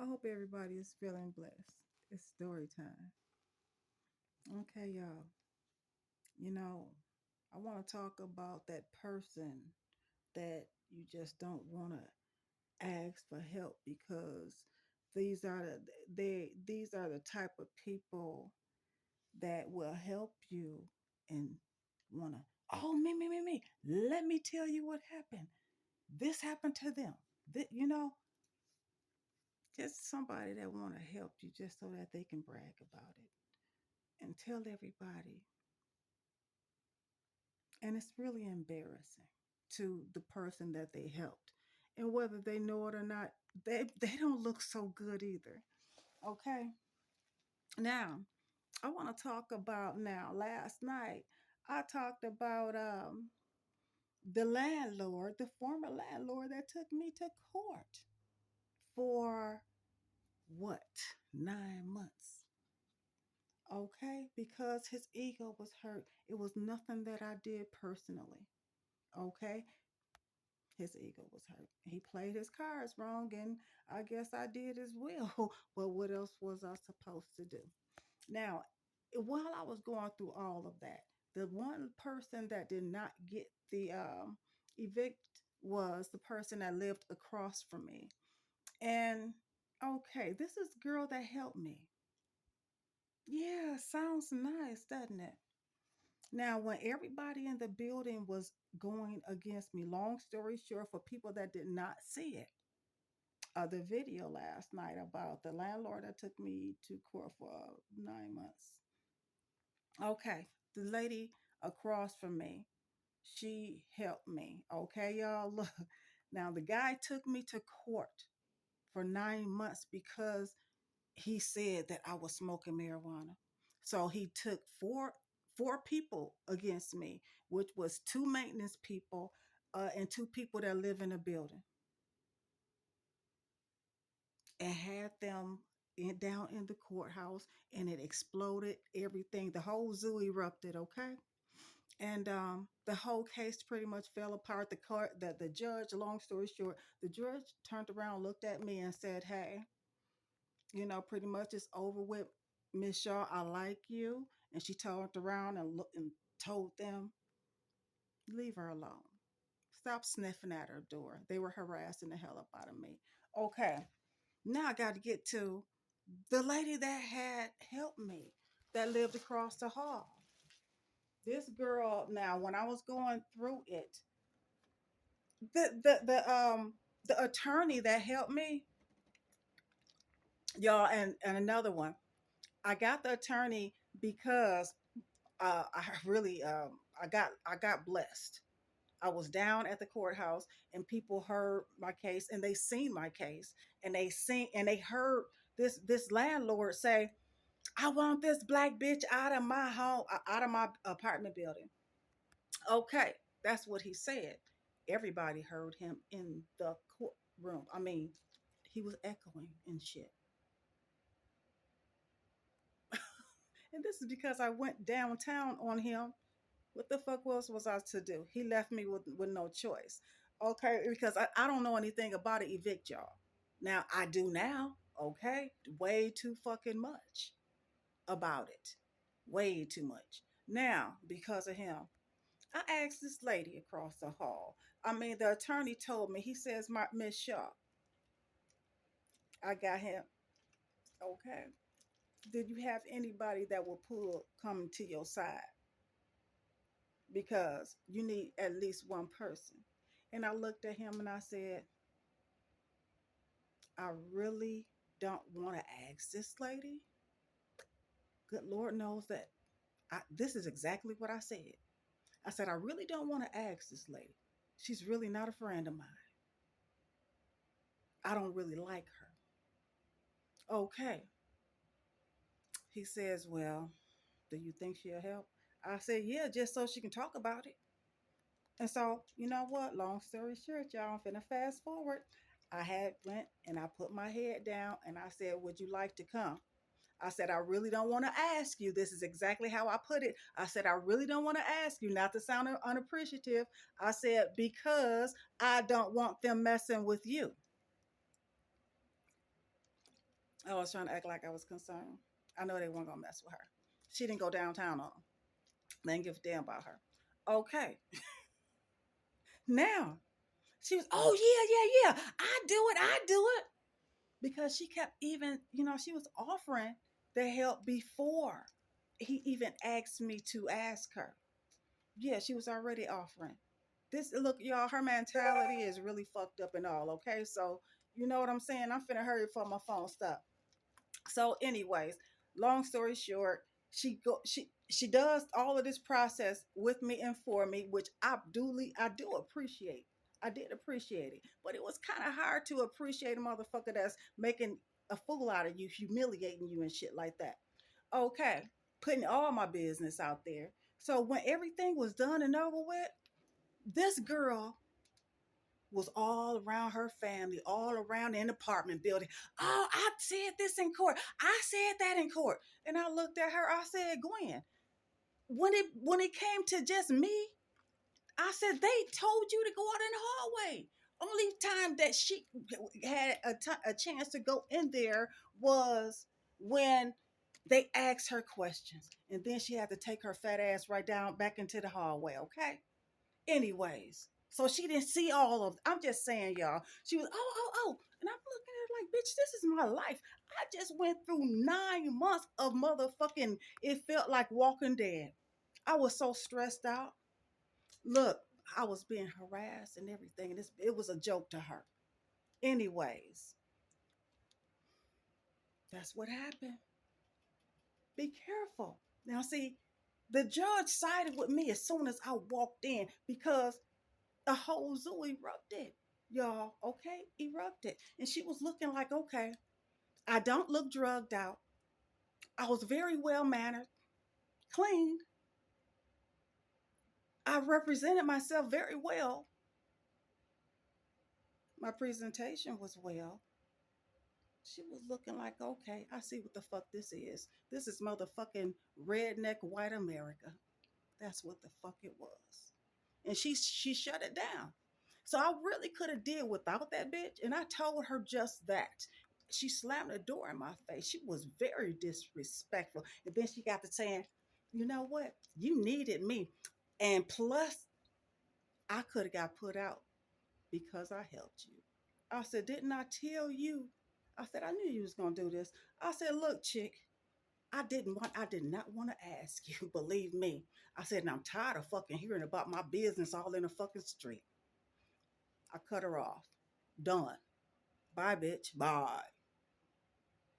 I hope everybody is feeling blessed. It's story time. Okay, y'all. You know, I want to talk about that person that you just don't want to ask for help because these are these are the type of people that will help you and want to, oh, me. Let me tell you what happened. This happened to them. Just somebody that want to help you just so that they can brag about it and tell everybody. And it's really embarrassing to the person that they helped. And whether they know it or not, they don't look so good either. Okay. Now, I want to talk about now. Last night, I talked about the landlord, the former landlord that took me to court for what? 9 months. Okay, because his ego was hurt. It was nothing that I did personally. Okay, his ego was hurt. He played his cards wrong, and I guess I did as well. But what else was I supposed to do? Now, while I was going through all of that, the one person that did not get the evict was the person that lived across from me. And okay, this is girl that helped me. Yeah, sounds nice, doesn't it? Now, when everybody in the building was going against me, long story short, for people that did not see it, the video last night about the landlord that took me to court for 9 months. Okay, the lady across from me, she helped me. Okay, y'all, look. Now, the guy took me to court for 9 months because he said that I was smoking marijuana. So he took four people against me, which was two maintenance people and two people that live in a building, and had them down in the courthouse, and it exploded everything. The whole zoo erupted. Okay. And the whole case pretty much fell apart. The judge, long story short, the judge turned around, looked at me, and said, "Hey, pretty much it's over with, Miss Shaw. I like you." And she turned around and looked and told them, "Leave her alone. Stop sniffing at her door." They were harassing the hell up out of me. Okay, now I got to get to the lady that had helped me, that lived across the hall. This girl, now when I was going through it, the attorney that helped me, y'all, and another one. I got the attorney because I really I got blessed. I was down at the courthouse and people heard my case and they seen my case, and they heard this landlord say, "I want this black bitch out of my home, out of my apartment building." Okay, that's what he said. Everybody heard him in the courtroom. I mean, he was echoing and shit. And this is because I went downtown on him. What the fuck else was I to do? He left me with no choice. Okay, because I don't know anything about it, evict y'all. Now I do now, okay? Way too fucking much about it. Way too much. Now, because of him, I asked this lady across the hall. I mean, the attorney told me, he says, "My Miss Shaw, I got him." Okay. Did you have anybody that will come to your side? Because you need at least one person. And I looked at him and I said, "I really don't want to ask this lady." Good Lord knows that this is exactly what I said. I said, "I really don't want to ask this lady. She's really not a friend of mine. I don't really like her." Okay. He says, "Well, do you think she'll help?" I said, "Yeah, just so she can talk about it." And so, you know what? Long story short, y'all, I'm finna fast forward. I had went and I put my head down and I said, "Would you like to come?" I said, "I really don't want to ask you." This is exactly how I put it. I said, "I really don't want to ask you," not to sound unappreciative. I said, "Because I don't want them messing with you." I was trying to act like I was concerned. I know they weren't gonna mess with her. She didn't go downtown on them. They didn't give a damn about her. Okay, now she was, oh yeah, yeah, yeah. I do it, I do it. Because she kept even, she was offering the help before he even asked me to ask her. Yeah, she was already offering. This look, y'all, her mentality is really fucked up and all, okay? So you know what I'm saying? I'm finna hurry before my phone stop. So, anyways, long story short, she does all of this process with me and for me, which I do appreciate. I did appreciate it, but it was kind of hard to appreciate a motherfucker that's making a fool out of you, humiliating you and shit like that. Okay, putting all my business out there. So when everything was done and over with, this girl was all around her family, all around in the apartment building. Oh, I said this in court. I said that in court. And I looked at her, I said, Gwen, when it came to just me, I said, they told you to go out in the hallway. Only time that she had a chance to go in there was when they asked her questions. And then she had to take her fat ass right down back into the hallway, okay? Anyways, so she didn't see all of. I'm just saying, y'all. She was oh, and I'm looking at her like, bitch, this is my life. I just went through 9 months of motherfucking. It felt like Walking Dead. I was so stressed out. Look, I was being harassed and everything, and it was a joke to her. Anyways, that's what happened. Be careful. Now, see, the judge sided with me as soon as I walked in because the whole zoo erupted, y'all. Okay, erupted, and she was looking like, okay, I don't look drugged out. I was very well mannered, clean. I represented myself very well. My presentation was well. She was looking like, okay, I see what the fuck this is. This is motherfucking redneck white America. That's what the fuck it was. And she shut it down. So I really could have did without that bitch. And I told her just that. She slammed the door in my face. She was very disrespectful. And then she got to saying, you know what? You needed me. And plus, I could have got put out because I helped you. I said, didn't I tell you? I said, I knew you was gonna do this. I said, look, chick, I did not want to ask you, believe me. I said, and I'm tired of fucking hearing about my business all in the fucking street. I cut her off. Done. Bye, bitch. Bye.